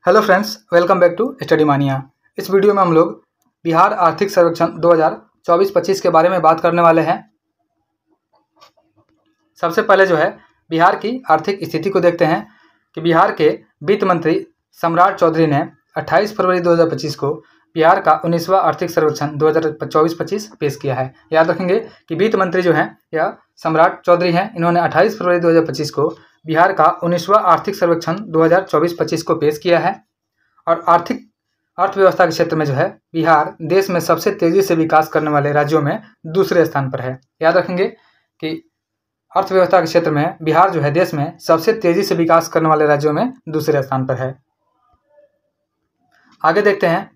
Hello friends, welcome back to study mania. इस video में हम लोग बिहार आर्थिक सर्वेक्षण 2024-25 के बारे में बात करने वाले हैं। सबसे पहले जो है बिहार की आर्थिक स्थिति को देखते हैं कि बिहार के वित्त मंत्री सम्राट चौधरी ने 28 फरवरी 2025 को बिहार का 19वां आर्थिक सर्वेक्षण 2024-25 पेश किया है। याद रखेंगे कि वित्त मंत्री जो हैं यह सम्राट चौधरी हैं। इन्होंने 28 फरवरी 2025 को बिहार का 19वां आर्थिक सर्वेक्षण 2024-25 को पेश किया है। और अर्थव्यवस्था के क्षेत्र में जो है बिहार देश में सबसे तेज़ी से विकास करने वाले राज्यों में दूसरे स्थान पर है। याद रखेंगे कि अर्थव्यवस्था के क्षेत्र में बिहार जो है देश में सबसे तेज़ी से विकास करने वाले राज्यों में दूसरे स्थान पर है। आगे देखते हैं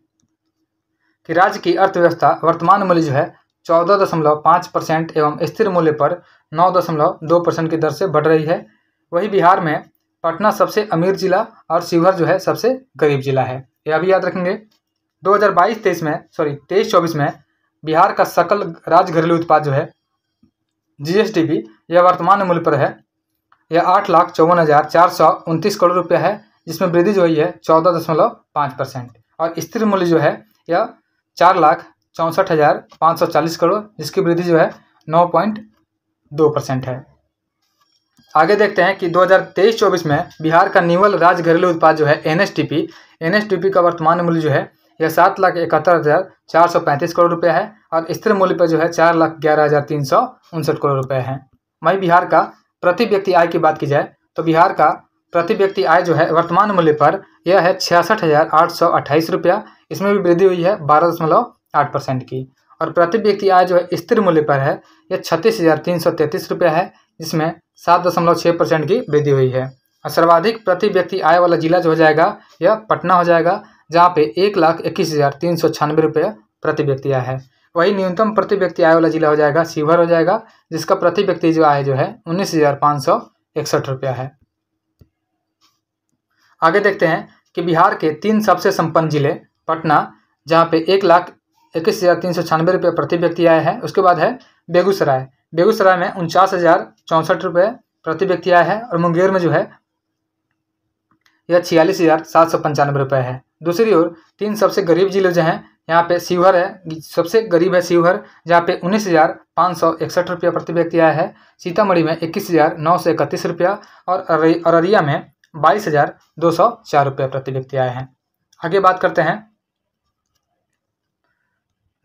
कि राज्य की अर्थव्यवस्था वर्तमान मूल्य जो है 14.5% एवं स्थिर मूल्य पर 9.2% की दर से बढ़ रही है। वही बिहार में पटना सबसे अमीर जिला और शिवहर जो है सबसे गरीब जिला है। यह भी याद रखेंगे। 2023-24 में बिहार का सकल राज्य घरेलू उत्पाद जो है GSDP यह वर्तमान मूल्य पर है यह 8,54,429 करोड़ रुपया है, जिसमें वृद्धि जो हुई है 14.5% और स्थिर मूल्य जो है यह 4,64,540 करोड़, जिसकी वृद्धि जो है 9.2% है। आगे देखते हैं कि 2023-24 में बिहार का निवल राज्य घरेलू उत्पाद जो है NSDP का वर्तमान मूल्य जो है यह 7,71,435 करोड़ रुपया है और स्थिर मूल्य पर जो है 4,11,359 करोड़ रुपये है। वहीं बिहार का प्रति व्यक्ति आय की बात की जाए तो बिहार का प्रति व्यक्ति आय जो है वर्तमान मूल्य पर यह है 66,828 रुपया। इसमें भी वृद्धि हुई है 12.8% की। और प्रति व्यक्ति आय जो है स्थिर मूल्य पर है यह 36,333 रुपया है, जिसमें 7.6% की वृद्धि हुई है। और सर्वाधिक प्रति व्यक्ति आय वाला जिला जो हो जाएगा यह पटना हो जाएगा, जहाँ पे 1,21,396 रुपये प्रति व्यक्ति आय है। वही न्यूनतम प्रति व्यक्ति आय वाला जिला हो जाएगा शिवहर हो जाएगा, जिसका प्रति व्यक्ति जो आय जो है 19,561 रुपया है। आगे देखते हैं कि बिहार के 3 सबसे संपन्न जिले पटना जहाँ पे 1,21,396 रुपये प्रति व्यक्ति आय है। उसके बाद है बेगूसराय में 49,064 रुपये प्रति व्यक्ति आय है और मुंगेर में जो है यह 46,795 रुपये है। दूसरी ओर 3 सबसे गरीब जिले जो हैं यहाँ पे शिवहर है, सबसे गरीब है शिवहर, जहाँ पे 19,561 रुपया प्रति व्यक्ति आय है। सीतामढ़ी में 21,931 रुपया और अररिया में 22,204 रुपये प्रति व्यक्ति आय हैं। आगे बात करते हैं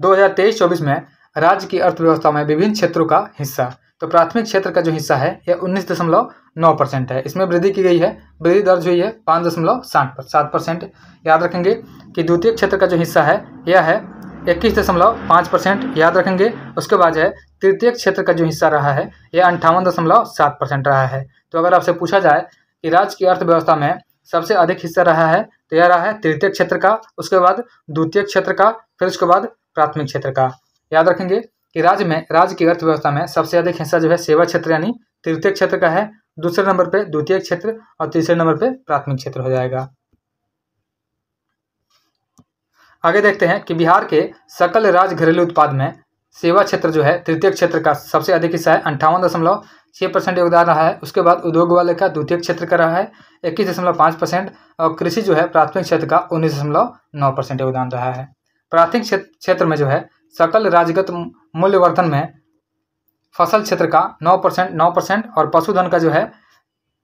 2023-24 में राज्य की अर्थव्यवस्था में विभिन्न क्षेत्रों का हिस्सा। तो प्राथमिक क्षेत्र का जो हिस्सा है यह 19.9% है। इसमें वृद्धि की गई है, वृद्धि दर्ज हुई है 5.7%। याद रखेंगे कि द्वितीय क्षेत्र का जो हिस्सा है यह है 21.5%। याद रखेंगे। उसके बाद है तृतीय क्षेत्र का जो हिस्सा रहा है यह 58.7% रहा है। तो अगर आपसे पूछा जाए कि राज्य की अर्थव्यवस्था में सबसे अधिक हिस्सा रहा है तो यह रहा है तृतीय क्षेत्र का, उसके बाद द्वितीय क्षेत्र का, फिर उसके बाद प्राथमिक क्षेत्र का। याद रखेंगे कि राज्य की अर्थव्यवस्था में सबसे अधिक हिस्सा जो है सेवा क्षेत्र यानी तृतीय क्षेत्र का है, दूसरे नंबर पे द्वितीय क्षेत्र और तीसरे नंबर पे प्राथमिक क्षेत्र हो जाएगा। आगे देखते हैं कि बिहार के सकल राज्य घरेलू उत्पाद में सेवा क्षेत्र जो है तृतीय क्षेत्र का सबसे अधिक हिस्सा है, 58.6% योगदान रहा है। उसके बाद उद्योग वाले का द्वितीय क्षेत्र का रहा है 21.5% और कृषि जो है प्राथमिक क्षेत्र का 19.9% योगदान रहा है। प्राथमिक क्षेत्र में जो है सकल राज्यगत मूल्यवर्धन में फसल क्षेत्र का 9% और पशुधन का जो है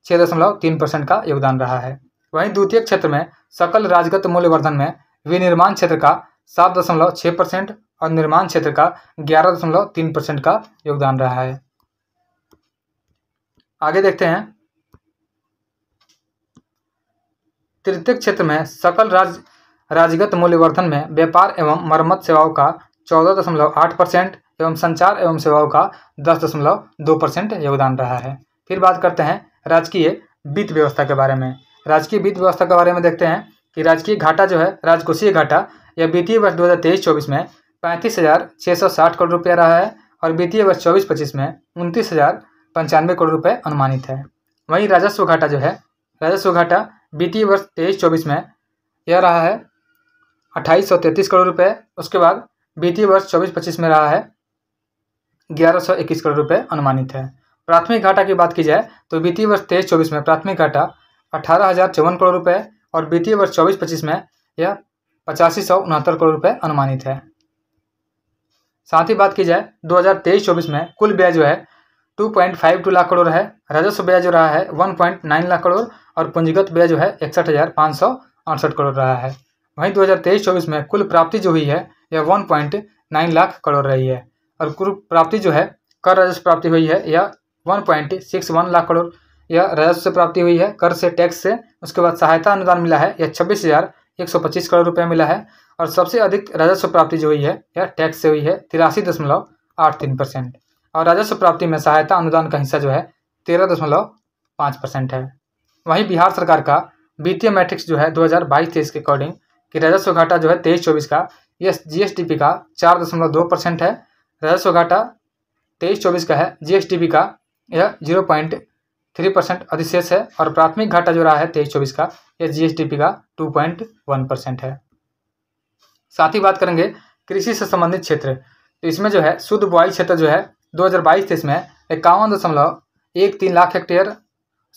6.3% का योगदान रहा है। वहीं द्वितीय क्षेत्र में सकल राज्यगत मूल्यवर्धन में विनिर्माण क्षेत्र का 7.6% और निर्माण क्षेत्र का 11.3% का योगदान रहा है। आगे देखते हैं तृतीय क्षेत्र में सकल राज्यगत मूल्यवर्धन में व्यापार एवं मरम्मत सेवाओं का 14.8% एवं संचार एवं सेवाओं का 10.2% योगदान रहा है। फिर बात करते हैं राजकीय वित्त व्यवस्था के बारे में। राजकीय वित्त व्यवस्था के बारे में देखते हैं कि राजकीय घाटा जो है राजकोषीय घाटा यह वित्तीय वर्ष 2023-24 में 35,660 करोड़ रुपया रहा है और वित्तीय वर्ष 24-25 में 29,095 करोड़ रुपये अनुमानित है। वहीं राजस्व घाटा जो है राजस्व घाटा वित्तीय वर्ष 23-24 में यह रहा है 2,833 करोड़ रुपये। उसके बाद वित्तीय वर्ष 24-25 में रहा है 1,121 करोड़ रुपये अनुमानित है। प्राथमिक घाटा की बात की जाए तो वित्तीय वर्ष 23-24 में प्राथमिक घाटा 18,054 करोड़ रुपये और वित्तीय वर्ष 24-25 में यह 8569 करोड़ रुपए अनुमानित है। साथ ही बात की जाए 2023-24 में कुल व्यय जो है 2.52 लाख करोड़ है, राजस्व व्यय जो रहा है 1.9 लाख करोड़ और पूंजीगत व्यय जो है 61,568 करोड़ रहा है। वहीं 2023-24 में कुल प्राप्ति जो हुई है यह 1.9 लाख करोड़ रही है और कुल प्राप्ति जो है कर राजस्व प्राप्ति हुई है यह 1.61 लाख करोड़ यह राजस्व से प्राप्ति हुई है, कर से, टैक्स से। उसके बाद सहायता अनुदान मिला है यह 26,125 करोड़ रुपये मिला है और सबसे अधिक राजस्व प्राप्ति जो हुई है यह टैक्स से हुई है 83.83% और राजस्व प्राप्ति में सहायता अनुदान का हिस्सा जो है 13.5% है। वहीं बिहार सरकार का वित्तीय मैट्रिक्स जो है 2022-23 के अकॉर्डिंग कि राजस्व घाटा जो है 23-24 का यह जीएसडीपी का 4.2% है, राजस्व घाटा 23-24 का है, जीएसडीपी का यह 0.3% अधिशेष है और प्राथमिक घाटा जो रहा है 23-24 का यह जीएसडीपी का 2.1% है। साथ ही बात करेंगे कृषि से संबंधित क्षेत्र, तो इसमें जो है शुद्ध बुआई क्षेत्र जो है 2022-23 में 51.13 लाख हेक्टेयर,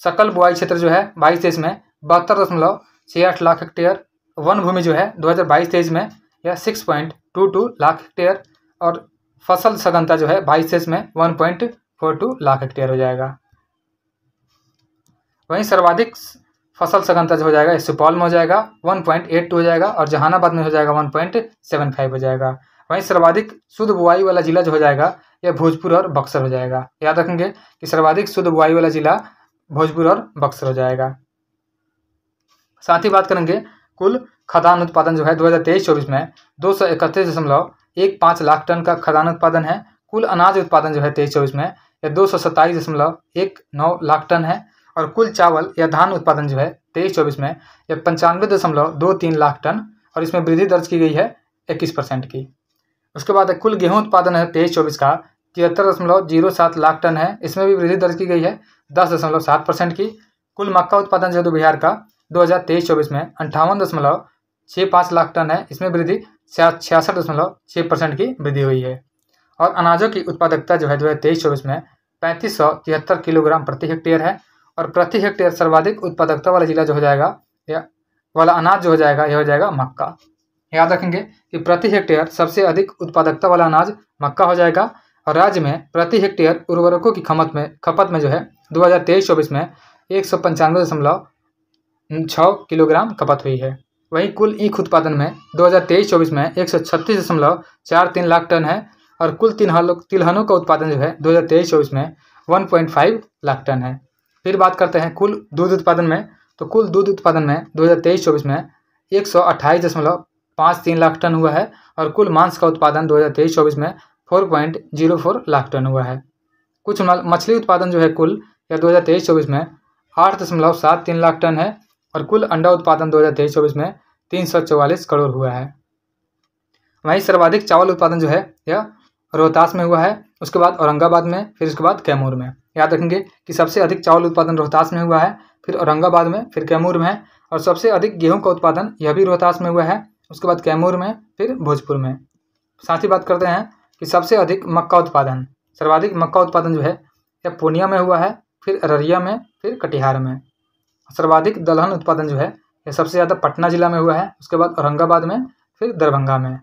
सकल बुआई क्षेत्र जो है 22-23 में 72.68 लाख हेक्टेयर, वन भूमि जो है 2022-23 में यह 6.22 लाख हेक्टेयर और फसल सघनता जो है 22-23 में 1.42 लाख हेक्टेयर हो जाएगा। वहीं सर्वाधिक फसल सघनता जो हो जाएगा सुपौल में हो जाएगा 1.82 हो जाएगा और जहानाबाद में हो जाएगा 1.75 हो जाएगा। वहीं सर्वाधिक शुद्ध बुआई वाला जिला जो हो जाएगा यह भोजपुर और बक्सर हो जाएगा। याद रखेंगे कि सर्वाधिक शुद्ध बुआई वाला जिला भोजपुर और बक्सर हो जाएगा। साथ ही बात करेंगे कुल खाद्यान्न उत्पादन जो है 2023-24 में 231.15 लाख टन का खाद्यान्न उत्पादन है। कुल अनाज उत्पादन जो है 23-24 में यह 227.19 लाख टन है और कुल चावल या धान उत्पादन जो है 23-24 में यह 95.23 लाख टन और इसमें वृद्धि दर्ज की गई है 21% की। उसके बाद कुल गेहूं उत्पादन है 23-24 का 73.07 लाख टन है, इसमें भी वृद्धि दर्ज की गई है 10.7% की। कुल मक्का उत्पादन जो है बिहार का 2023-24 में 58.65 लाख टन है, इसमें वृद्धि 66.6% की वृद्धि हुई है और अनाजों की उत्पादकता जो है 2023-24 में 3573 किलोग्राम प्रति हेक्टेयर है और प्रति हेक्टेयर सर्वाधिक उत्पादकता वाला जिला जो हो जाएगा या वाला अनाज जो हो जाएगा यह हो जाएगा मक्का। याद रखेंगे कि प्रति हेक्टेयर सबसे अधिक उत्पादकता वाला अनाज मक्का हो जाएगा और राज्य में प्रति हेक्टेयर उर्वरकों की खपत में जो है 2023-24 में 195.6 किलोग्राम खपत हुई है। वहीं कुल ईख उत्पादन में 2023-24 में 136.43 लाख टन है और कुल तिलहनों का उत्पादन जो है 2023-24 में 1.5 लाख टन है। फिर बात करते हैं कुल दूध उत्पादन में, तो कुल दूध उत्पादन में 2023-24 में 128.53 लाख टन हुआ है और कुल मांस का उत्पादन 2023-24 में 4.04 लाख टन हुआ है। कुछ मछली उत्पादन जो है कुल या 2023-24 में 8.73 लाख टन है और कुल अंडा उत्पादन 2023-24 में 344 करोड़ हुआ है। वहीं सर्वाधिक चावल उत्पादन जो है यह रोहतास में हुआ है, उसके बाद औरंगाबाद में, फिर उसके बाद कैमूर में। याद रखेंगे कि सबसे अधिक चावल उत्पादन रोहतास में हुआ है, फिर औरंगाबाद में, फिर कैमूर में है और सबसे अधिक गेहूं का उत्पादन यह भी रोहतास में हुआ है, उसके बाद कैमूर में, फिर भोजपुर में। साथ ही बात करते हैं कि सबसे अधिक मक्का उत्पादन, सर्वाधिक मक्का उत्पादन जो है यह पूर्णिया में हुआ है, फिर अररिया में, फिर कटिहार में। सर्वाधिक दलहन उत्पादन जो है यह सबसे ज़्यादा पटना जिला में हुआ है, उसके बाद औरंगाबाद में, फिर दरभंगा में।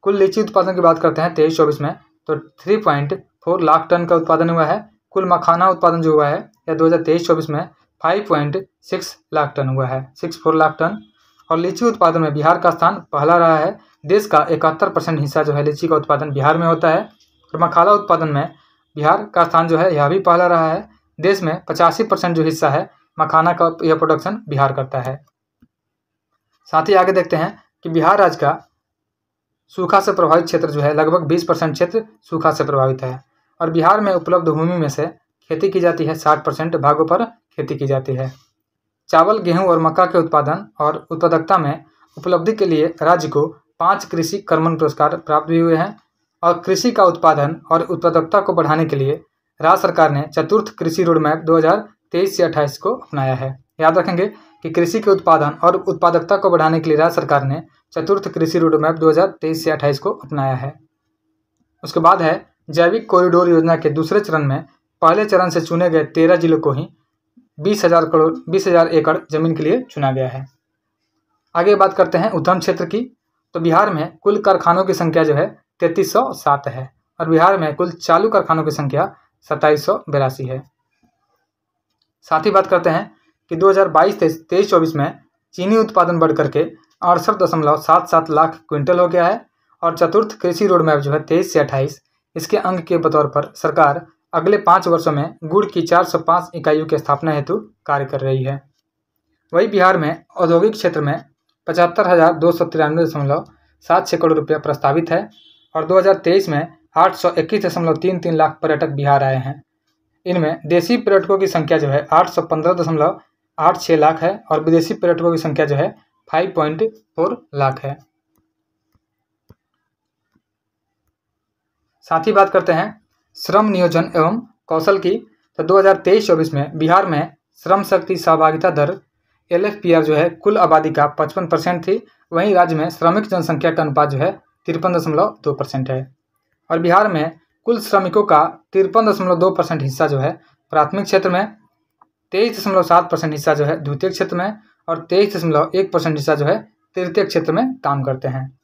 कुल लीची उत्पादन की बात करते हैं 23-24 में तो 3.4 लाख टन का उत्पादन हुआ है। कुल मखाना उत्पादन जो हुआ है यह 2023-24 में 5.6 लाख टन हुआ है, 64 लाख टन। और लीची उत्पादन में बिहार का स्थान पहला रहा है, देश का 71% हिस्सा जो है लीची का उत्पादन बिहार में होता है। और मखाना उत्पादन में बिहार का स्थान जो है यह भी पहला रहा है, देश में 85% जो हिस्सा है मखाना का यह प्रोडक्शन बिहार करता है। साथ ही आगे देखते हैं कि बिहार राज्य का सूखा से प्रभावित क्षेत्र जो है लगभग 20% क्षेत्र सूखा से प्रभावित है और बिहार में उपलब्ध भूमि में से खेती की जाती है 60% भागों पर खेती की जाती है। चावल, गेहूं और मक्का के उत्पादन और उत्पादकता में उपलब्धि के लिए राज्य को 5 कृषि कर्मण पुरस्कार प्राप्त भी हुए हैं और कृषि का उत्पादन और उत्पादकता को बढ़ाने के लिए राज्य सरकार ने चतुर्थ कृषि रोड मैप 2023 से 28 को अपनाया है। याद रखेंगे कि कृषि के उत्पादन और उत्पादकता को बढ़ाने के लिए राज्य सरकार ने चतुर्थ कृषि रोड मैप 2023 से 28 को अपनाया है। उसके बाद है जैविक कॉरिडोर योजना के दूसरे चरण में पहले चरण से चुने गए 13 जिलों को ही 20,000 एकड़ जमीन के लिए चुना गया है। आगे बात करते हैं उद्यम क्षेत्र की। तो बिहार में कुल कारखानों की संख्या जो है 3307 है और बिहार में कुल चालू कारखानों की संख्या 2782 है। साथ ही बात करते हैं कि 2022-23-24 में चीनी उत्पादन बढ़ करके 68.77 लाख क्विंटल हो गया है और चतुर्थ कृषि रोड मैप जो है 23 से 28 इसके अंग के बतौर पर सरकार अगले 5 वर्षों में गुड़ की 405 इकाइयों की स्थापना हेतु कार्य कर रही है। वही बिहार में औद्योगिक क्षेत्र में 75,293.76 करोड़ रुपया प्रस्तावित है और 2023 में 821.33 लाख पर्यटक बिहार आए हैं। इनमें देशी पर्यटकों की संख्या जो है 815.86 लाख है और विदेशी पर्यटकों की संख्या जो है 5.4 लाख है। साथ ही बात करते हैं श्रम नियोजन एवं कौशल की। तो 2023-24 में बिहार में श्रम शक्ति सहभागिता दर LFPR जो है कुल आबादी का 55% थी। वहीं राज्य में श्रमिक जनसंख्या का अनुपात जो है 53.2% है और बिहार में कुल श्रमिकों का 53.2% हिस्सा जो है प्राथमिक क्षेत्र में, 23.7% हिस्सा जो है द्वितीय क्षेत्र में और 23.1% हिस्सा जो है तृतीय क्षेत्र में काम करते हैं।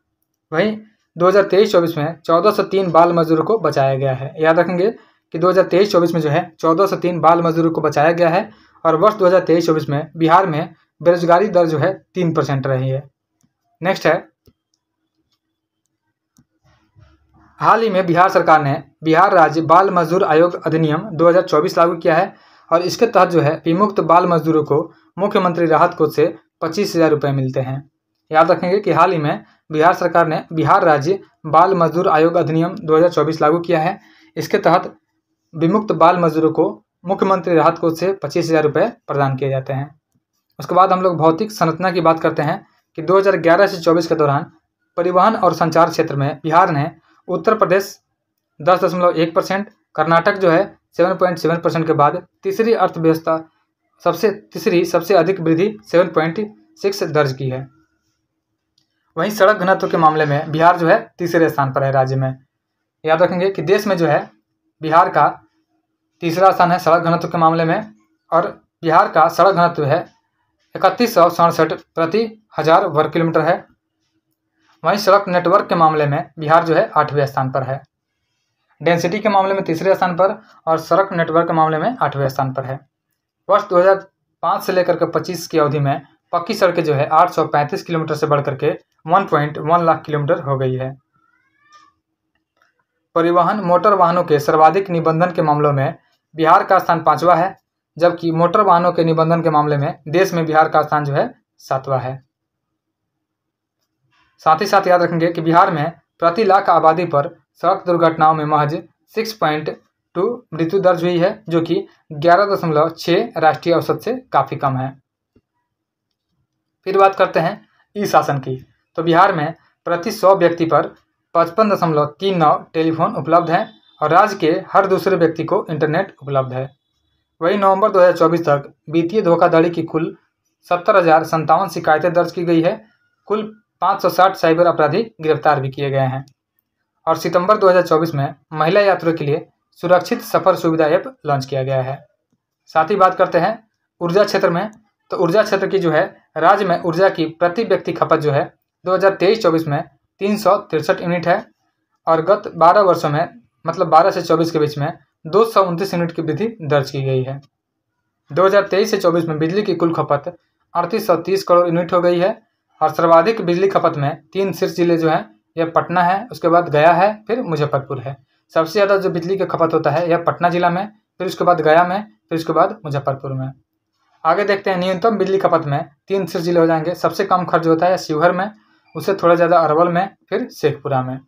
वहीं 2023-24 में 1403 बाल मजदूरों को बचाया गया है। याद रखेंगे कि 2023-24 में जो है 1403 बाल मजदूरों को बचाया गया है और वर्ष 2023-24 में बिहार में बेरोजगारी दर जो है 3% रही है। नेक्स्ट है, हाल ही में बिहार सरकार ने बिहार राज्य बाल मजदूर आयोग अधिनियम 2024 लागू किया है और इसके तहत जो है विमुक्त बाल मजदूरों को मुख्यमंत्री राहत कोष से 25,000 रुपये मिलते हैं। याद रखेंगे कि हाल ही में बिहार सरकार ने बिहार राज्य बाल मजदूर आयोग अधिनियम 2024 लागू किया है। इसके तहत विमुक्त बाल मजदूरों को मुख्यमंत्री राहत कोष से 25,000 रुपये प्रदान किए जाते हैं। उसके बाद हम लोग भौतिक संरचना की बात करते हैं कि 2011 से 24 के दौरान परिवहन और संचार क्षेत्र में बिहार ने उत्तर प्रदेश 10.1%, कर्नाटक जो है 7.7% के बाद तीसरी अर्थव्यवस्था सबसे अधिक वृद्धि 7.6 दर्ज की है। वहीं सड़क घनत्व के मामले में बिहार जो है तीसरे स्थान पर है राज्य में। याद रखेंगे कि देश में जो है बिहार का तीसरा स्थान है सड़क घनत्व के मामले में और बिहार का सड़क घनत्व है 3167 प्रति 1000 वर्ग किलोमीटर है। वहीं सड़क नेटवर्क के मामले में बिहार जो है 8वें स्थान पर है। डेंसिटी के मामले में तीसरे स्थान पर और सड़क नेटवर्क के मामले में 8वें स्थान पर है। वर्ष 2005 से लेकर के 25 की अवधि में पक्की सड़कें जो है 835 किलोमीटर से बढ़ करके 1.1 लाख किलोमीटर हो गई है। परिवहन मोटर वाहनों के सर्वाधिक निबंधन के मामलों में बिहार का स्थान 5वां है, जबकि मोटर वाहनों के निबंधन के मामले में देश में बिहार का स्थान जो है 7वां है। साथ ही साथ याद रखेंगे कि बिहार में प्रति लाख आबादी पर सड़क दुर्घटनाओं में महज 6.2 मृत्यु दर्ज हुई है, जो कि 11.6 राष्ट्रीय औसत से काफ़ी कम है। फिर बात करते हैं ई शासन की। तो बिहार में प्रति 100 व्यक्ति पर 55.39 टेलीफोन उपलब्ध है और राज्य के हर दूसरे व्यक्ति को इंटरनेट उपलब्ध है। वही नवंबर 2024 तक वित्तीय धोखाधड़ी की कुल 70,057 शिकायतें दर्ज की गई है। कुल 560 साइबर अपराधी गिरफ्तार भी किए गए हैं और सितंबर 2024 में महिला यात्रियों के लिए सुरक्षित सफर सुविधा ऐप लॉन्च किया गया है। साथ ही बात करते हैं ऊर्जा क्षेत्र में। तो ऊर्जा क्षेत्र की जो है राज्य में ऊर्जा की प्रति व्यक्ति खपत जो है 2023-24 में 363 यूनिट है और गत 12 वर्षों में मतलब 12 से 24 के बीच में 229 यूनिट की वृद्धि दर्ज की गई है। 2023 से 24 में बिजली की कुल खपत 3830 करोड़ यूनिट हो गई है और सर्वाधिक बिजली खपत में 3 शीर्ष जिले जो हैं यह पटना है, उसके बाद गया है, फिर मुजफ्फरपुर है। सबसे ज़्यादा जो बिजली का खपत होता है यह पटना जिला में, फिर उसके बाद गया में, फिर उसके बाद मुजफ्फरपुर में। आगे देखते हैं न्यूनतम बिजली खपत में 3 शीर्ष जिले हो जाएंगे। सबसे कम खर्च होता है शिवहर में, उससे थोड़ा ज़्यादा अरवल में, फिर शेखपुरा में।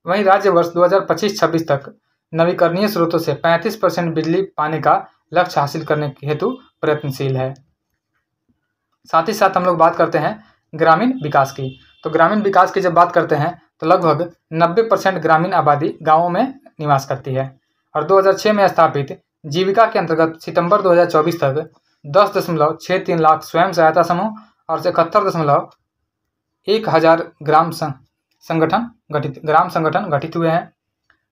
वहीं राज्य वर्ष 2025-26 तक नवीकरणीय स्रोतों से 35% बिजली पाने का लक्ष्य हासिल करने के हेतु प्रयत्नशील है। साथ ही साथ हम लोग बात करते हैं ग्रामीण विकास की। तो ग्रामीण विकास की जब बात करते हैं तो लगभग 90% ग्रामीण आबादी गाँवों में निवास करती है और 2006 में स्थापित जीविका के अंतर्गत सितंबर 2024 तक 10.63 लाख स्वयं सहायता समूह और 71.1 हजार ग्राम संगठन गठित हुए हैं।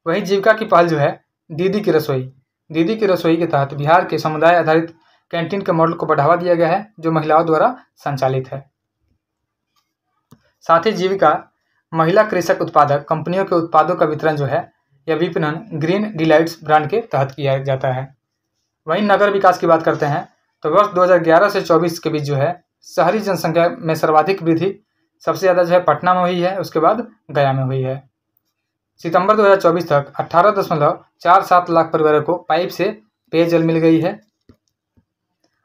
वहीं जीविका की पहल जो है दीदी की रसोई के तहत बिहार के समुदाय आधारित कैंटीन के मॉडल को बढ़ावा दिया गया है, जो महिलाओं द्वारा संचालित है। साथ ही जीविका महिला कृषक उत्पादक कंपनियों के उत्पादों का वितरण जो है यह विपणन ग्रीन डिलाइट्स ब्रांड के तहत किया जाता है। वहीं नगर विकास की बात करते हैं तो वर्ष 2011 से 24 के बीच जो है शहरी जनसंख्या में सर्वाधिक वृद्धि सबसे ज़्यादा जो है पटना में हुई है, उसके बाद गया में हुई है। सितंबर 2024 तक 18.47 लाख परिवारों को पाइप से पेयजल मिल गई है।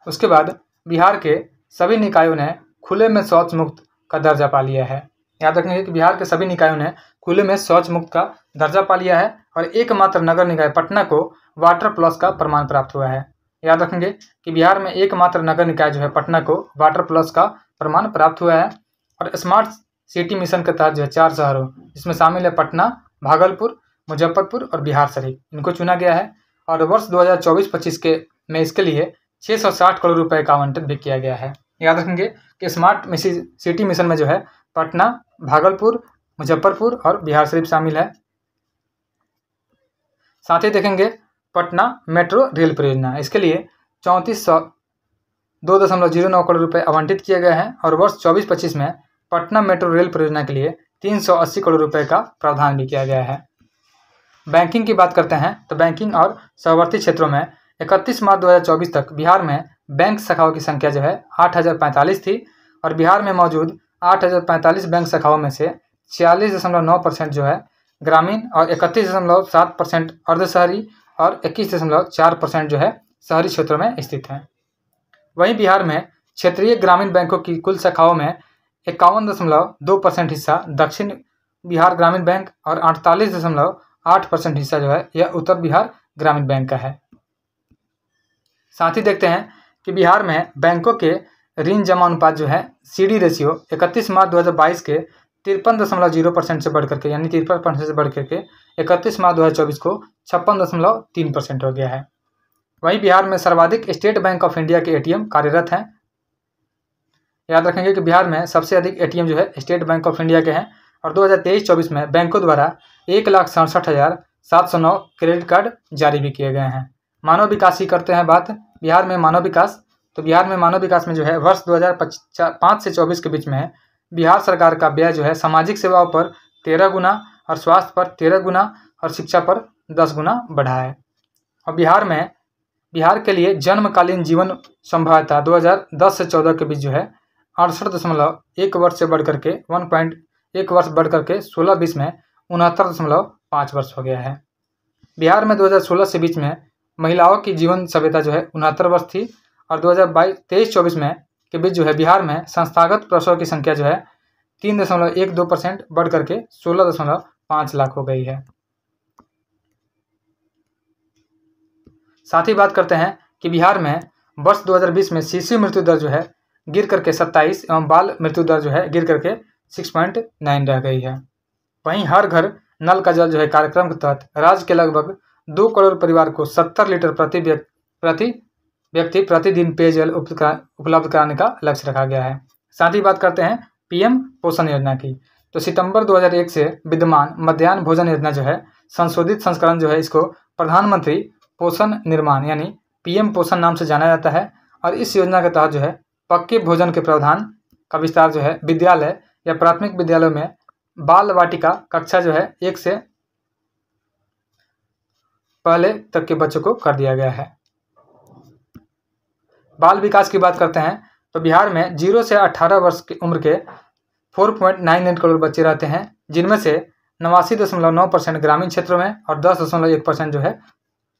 उसके बाद बिहार के सभी निकायों ने खुले में शौच मुक्त का दर्जा पा लिया है। याद रखेंगे कि बिहार के सभी निकायों ने खुले में शौच मुक्त का दर्जा पा लिया है और एकमात्र नगर निकाय पटना को वाटर प्लस का प्रमाण प्राप्त हुआ है। याद रखेंगे कि बिहार में एकमात्र नगर निकाय जो है पटना को वाटर प्लस का प्रमाण प्राप्त हुआ है। और स्मार्ट सिटी मिशन के तहत जो है 4 शहरों इसमें शामिल है पटना, भागलपुर, मुजफ्फरपुर और बिहार शरीफ, इनको चुना गया है। और वर्ष 2024-25 के में इसके लिए 660 करोड़ रुपए का आवंटन भी किया गया है। याद रखेंगे कि स्मार्ट सिटी मिशन में जो है पटना, भागलपुर, मुजफ्फरपुर और बिहार शरीफ शामिल है। साथ ही देखेंगे पटना मेट्रो रेल परियोजना, इसके लिए 3402.09 करोड़ रुपए आवंटित किए गए हैं। और वर्ष 24-25 में पटना मेट्रो रेल परियोजना के लिए 380 करोड़ रुपए का प्रावधान भी किया गया है। बैंकिंग की बात करते हैं तो बैंकिंग और सहवर्ती क्षेत्रों में 31 मार्च 2024 तक बिहार में बैंक शाखाओं की संख्या जो है 8045 थी। और बिहार में मौजूद 8045 बैंक शाखाओं में से 46.9% जो है ग्रामीण और 31.7% अर्धशहरी और 21.4% जो है शहरी क्षेत्रों में स्थित हैं। वहीं बिहार में क्षेत्रीय ग्रामीण बैंकों की कुल शाखाओं में 51.2% हिस्सा दक्षिण बिहार ग्रामीण बैंक और 48.8% हिस्सा जो है यह उत्तर बिहार ग्रामीण बैंक का है। साथ ही देखते हैं कि बिहार में बैंकों के ऋण जमा अनुपात जो है CD रेशियो 31 मार्च 2022 के 53.0% से बढ़ करके यानी 53% से बढ़ करके 31 मार्च 2024 को 56.3% हो गया है। वहीं बिहार में सर्वाधिक स्टेट बैंक ऑफ इंडिया के ATM कार्यरत हैं। याद रखेंगे कि बिहार में सबसे अधिक ATM जो है स्टेट बैंक ऑफ इंडिया के हैं। और 2023-24 में बैंकों द्वारा 1,67,709 क्रेडिट कार्ड जारी भी किए गए हैं। मानव विकास की करते हैं बात बिहार में मानव विकास, तो बिहार में मानव विकास में जो है वर्ष 2005 से 24 के बीच में बिहार सरकार का व्यय जो है सामाजिक सेवाओं पर 13 गुना और स्वास्थ्य पर 13 गुना और शिक्षा पर 10 गुना बढ़ा है। और बिहार के लिए जन्मकालीन जीवन संभाव्यता 2010 से 14 के बीच जो है 68.1 वर्ष से बढ़ करके 1.1 वर्ष बढ़ करके 16-20 में 69.5 वर्ष हो गया है। बिहार में 2016 से बीच में महिलाओं की जीवन सभ्यता जो है 69 वर्ष थी। और 2023-24 में के बीच जो है बिहार में संस्थागत प्रसव की संख्या जो है 3.12% बढ़ करके 16.5 लाख हो गई है। साथ ही बात करते हैं कि बिहार में वर्ष 2020 में शिशु मृत्यु दर जो है गिर करके 27 एवं बाल मृत्यु दर जो है गिर करके 6.9 रह गई है। वहीं हर घर नल का जल जो है कार्यक्रम के तहत राज्य के लगभग 2 करोड़ परिवार को 70 लीटर प्रति व्यक्ति प्रतिदिन पेयजल उपलब्ध कराने का लक्ष्य रखा गया है। साथ ही बात करते हैं PM पोषण योजना की, तो सितंबर 2001 से विद्यमान मध्याह्न भोजन योजना जो है संशोधित संस्करण जो है इसको प्रधानमंत्री पोषण निर्माण यानी PM पोषण नाम से जाना जाता है। और इस योजना के तहत जो है पक्के भोजन के प्रावधान का विस्तार जो है विद्यालय या प्राथमिक विद्यालयों में बाल वाटिका कक्षा जो है 1 से पहले तक के बच्चों को कर दिया गया है। बाल विकास की बात करते हैं तो बिहार में 0 से 18 वर्ष की उम्र के 4.98 करोड़ बच्चे रहते हैं, जिनमें से 89.9% ग्रामीण क्षेत्रों में और 10.1% जो है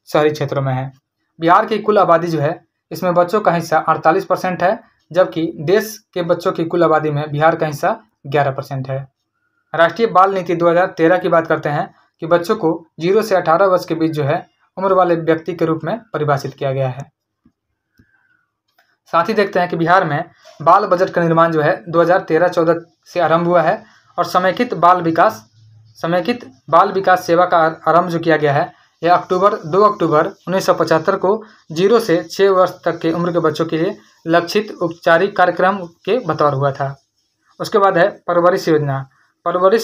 शहरी क्षेत्रों में है। बिहार की कुल आबादी जो है इसमें बच्चों का हिस्सा 48% है, जबकि देश के बच्चों की कुल आबादी में बिहार का हिस्सा 11% है। राष्ट्रीय बाल नीति 2013 की बात करते हैं कि बच्चों को 0 से 18 वर्ष के बीच जो है उम्र वाले व्यक्ति के रूप में परिभाषित किया गया है। साथ ही देखते हैं कि बिहार में बाल बजट का निर्माण जो है 2013-14 से आरंभ हुआ है। और समेकित बाल विकास सेवा का आरंभ जो किया गया है यह 2 अक्टूबर 1975 को 0 से 6 वर्ष तक के उम्र के बच्चों के लिए लक्षित औपचारिक कार्यक्रम के बतौर हुआ था। उसके बाद है परवरिश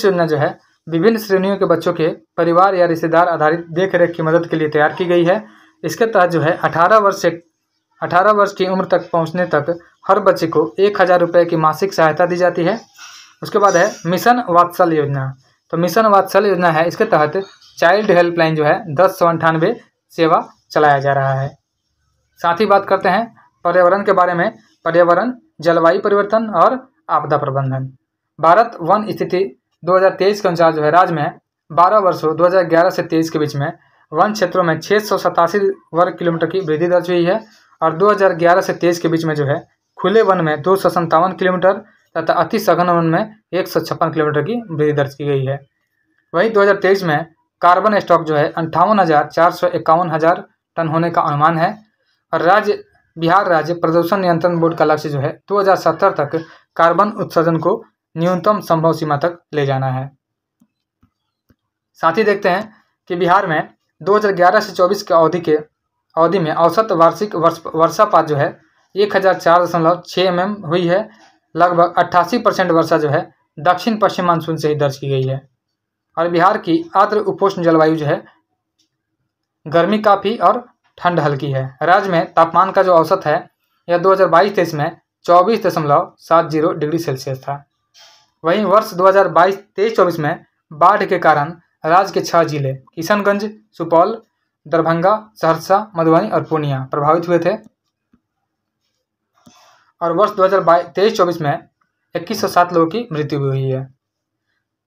योजना जो है विभिन्न श्रेणियों के बच्चों के परिवार या रिश्तेदार आधारित देखरेख की मदद के लिए तैयार की गई है। इसके तहत जो है 18 वर्ष की उम्र तक पहुंचने तक हर बच्चे को 1000 रुपये की मासिक सहायता दी जाती है। उसके बाद है मिशन वात्सल योजना। तो मिशन वात्सल योजना है, इसके तहत चाइल्ड हेल्पलाइन जो है 1098 सेवा चलाया जा रहा है। साथ ही बात करते हैं पर्यावरण के बारे में। पर्यावरण, जलवायु परिवर्तन और आपदा प्रबंधन। भारत वन स्थिति 2023 के अनुसार जो है राज्य में 12 वर्षों 2011 से 23 के बीच में वन क्षेत्रों में 687 वर्ग किलोमीटर की वृद्धि दर्ज हुई है और 2011 से 23 के बीच में जो है खुले वन में 257 किलोमीटर तथा अति सघन वन में 156 किलोमीटर की वृद्धि दर्ज की गई है। वहीं 2023 में कार्बन स्टॉक जो है 58,451 टन होने का अनुमान है और बिहार राज्य प्रदूषण नियंत्रण बोर्ड का लक्ष्य जो है 2070 तक कार्बन उत्सर्जन को न्यूनतम संभव सीमा तक ले जाना है। साथ ही देखते हैं कि बिहार में 2011 से 24 के अवधि में औसत वार्षिक वर्षापात जो है 1004.6 mm हुई है। लगभग 88% वर्षा जो है दक्षिण पश्चिम मानसून से ही दर्ज की गई है और बिहार की आर्द्र उपोष्ण जलवायु जो है गर्मी काफ़ी और ठंड हल्की है। राज्य में तापमान का जो औसत है यह 2022-23 में 24.70 डिग्री सेल्सियस था। वहीं वर्ष 2022-23-24 में बाढ़ के कारण राज्य के 6 जिले किशनगंज, सुपौल, दरभंगा, सहरसा, मधुबनी और पूर्णिया प्रभावित हुए थे और वर्ष 2023-24 में 2107 लोगों की मृत्यु हुई है।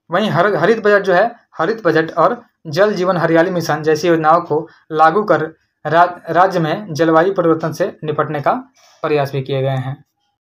वहीं हरित बजट जो है हरित बजट और जल जीवन हरियाली मिशन जैसी योजनाओं को लागू कर राज्य में जलवायु परिवर्तन से निपटने का प्रयास भी किए गए हैं।